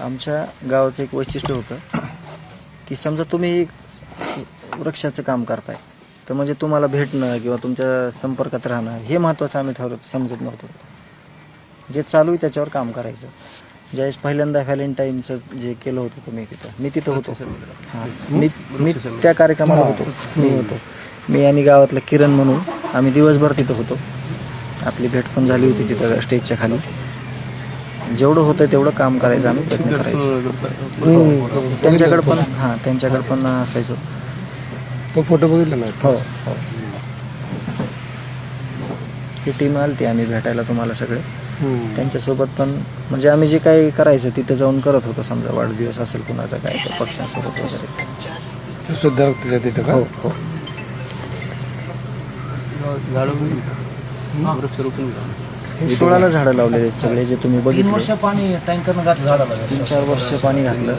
आमच्या गावाचं एक वैशिष्ट्य होतं की समजा तुम्ही वृक्षाचं काम करताय तर म्हणजे तुम्हाला भेटणं किंवा तुमच्या संपर्कात राहणं हे महत्त्वाचं आम्ही समजत नव्हतो. जे चालू आहे त्याच्यावर काम करायचं. ज्यावेळेस पहिल्यांदा व्हॅलेंटाईनचं जे केलं होतं तुम्ही तिथं, मी तिथं होतो. हां, मी त्या कार्यक्रमाला होतो. मी आणि गावातलं किरण म्हणून आम्ही दिवसभर तिथं होतो. आपली भेट पण झाली होती तिथं स्टेजच्या खाली. जेवढं होतं तेवढं काम करायचं आम्ही प्रयत्न करायचो. त्यांच्याकडे पण असायचो. तो फोटो बघितला ना? हो. ही टीम आली आम्ही भेटायला तुम्हाला सगळे. त्यांच्यासोबत पण म्हणजे आम्ही जे काही करायचं तिथे जाऊन करत होतो. समजा वाढदिवस असेल कुणाचा काय तर पक्ष्यांसोबत वगैरे. सुद्धा तिथं का? हो. हे 16ला झाडं लावलेले आहेत सगळे जे तुम्ही बघितले. 3 वर्ष पाणी टँकरनं घातलं झाडाला. 3-4 वर्ष पाणी घातलं.